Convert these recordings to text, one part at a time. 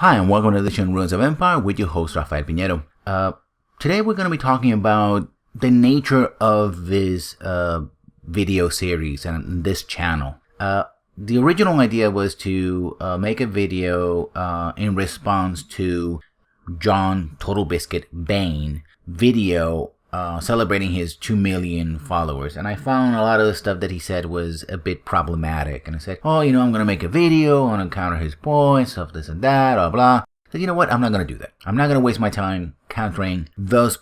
Hi, and welcome to Edition Ruins of Empire with your host, Rafael Piñero. Today we're going to be talking about the nature of this video series and this channel. The original idea was to make a video in response to John Total Biscuit Bain video celebrating his 2 million followers. And I found a lot of the stuff that he said was a bit problematic. And I said, I'm going to make a video on counter his points, stuff this and that, blah, blah. I said, you know what? I'm not going to do that. I'm not going to waste my time countering those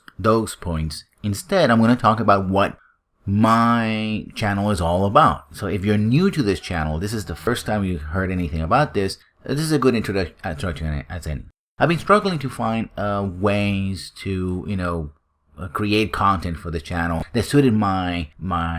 points. Instead, I'm going to talk about what my channel is all about. So if you're new to this channel, this is the first time you've heard anything about this, this is a good introduction. I've been struggling to find ways to, create content for the channel that suited my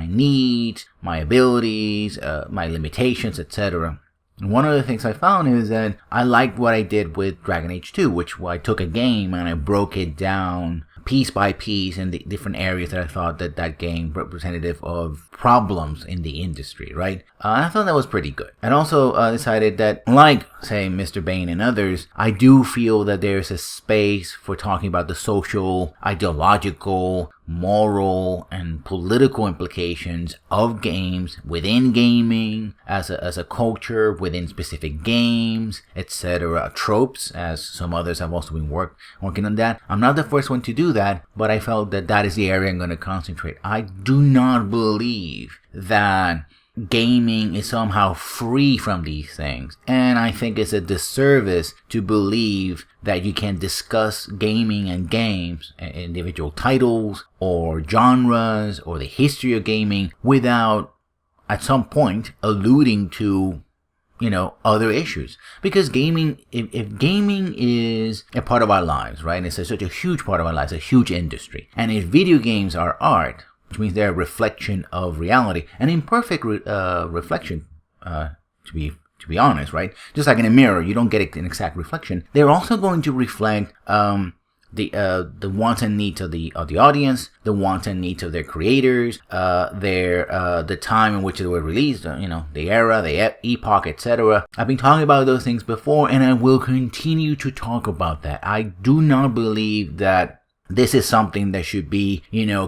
needs, my abilities, my limitations, etc. And one of the things I found is that I liked what I did with Dragon Age 2, which I took a game and I broke it down piece by piece in the different areas that I thought that game representative of problems in the industry, right? And I thought that was pretty good. And also decided that, like, say, Mr. Bain and others, I do feel that there's a space for talking about the social, ideological, moral, and political implications of games within gaming, as a culture, within specific games, etc. Tropes, as some others have also been working on that. I'm not the first one to do that, but I felt that is the area I'm going to concentrate. I do not believe that gaming is somehow free from these things, and I think it's a disservice to believe that you can discuss gaming and games, individual titles or genres or the history of gaming without at some point alluding to other issues. Because gaming, if gaming is a part of our lives, right, it's such a huge part of our lives, a huge industry, and if video games are art, which means they're a reflection of reality, an imperfect reflection, to be honest, right? Just like in a mirror, you don't get an exact reflection. They're also going to reflect the wants and needs of the audience, the wants and needs of their creators, the time in which they were released, the era, the epoch, etc. I've been talking about those things before, and I will continue to talk about that. I do not believe that this is something that should be,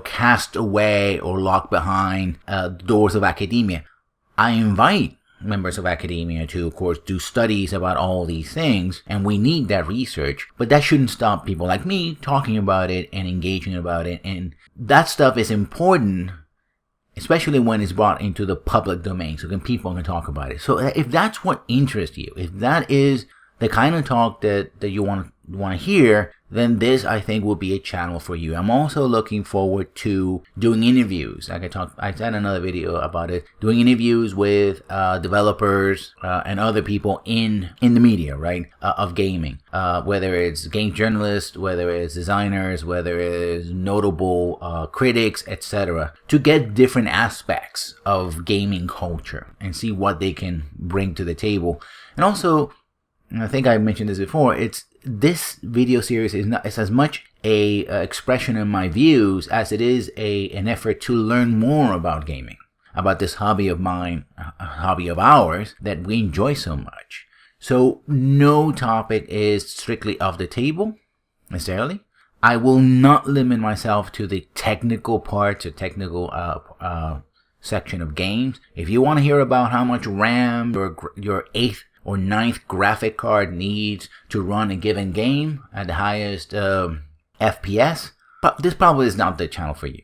cast away or locked behind the doors of academia. I invite members of academia to, of course, do studies about all these things, and we need that research, but that shouldn't stop people like me talking about it and engaging about it, and that stuff is important, especially when it's brought into the public domain, so people can talk about it. So if that's what interests you, if that is the kind of talk that you want to hear, then this, I think, will be a channel for you. I'm also looking forward to doing interviews. Like I said in another video about it, doing interviews with developers and other people in the media, right, of gaming. Whether it's game journalists, whether it's designers, whether it's notable critics, etc. To get different aspects of gaming culture and see what they can bring to the table. And also, I think I mentioned this before, this video series is as much a expression of my views as it is an effort to learn more about gaming, about this hobby of mine, a hobby of ours that we enjoy so much. So no topic is strictly off the table necessarily. I will not limit myself to the technical parts or technical section of games. If you want to hear about how much RAM your 8th or 9th graphic card needs to run a given game at the highest FPS, this probably is not the channel for you.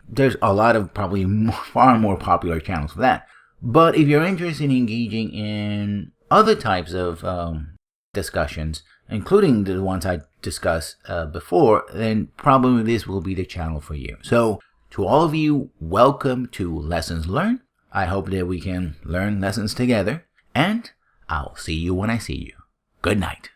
There's a lot of probably far more popular channels for that. But if you're interested in engaging in other types of discussions, including the ones I discussed before, then probably this will be the channel for you. So to all of you, welcome to Lessons Learned. I hope that we can learn lessons together, and I'll see you when I see you. Good night.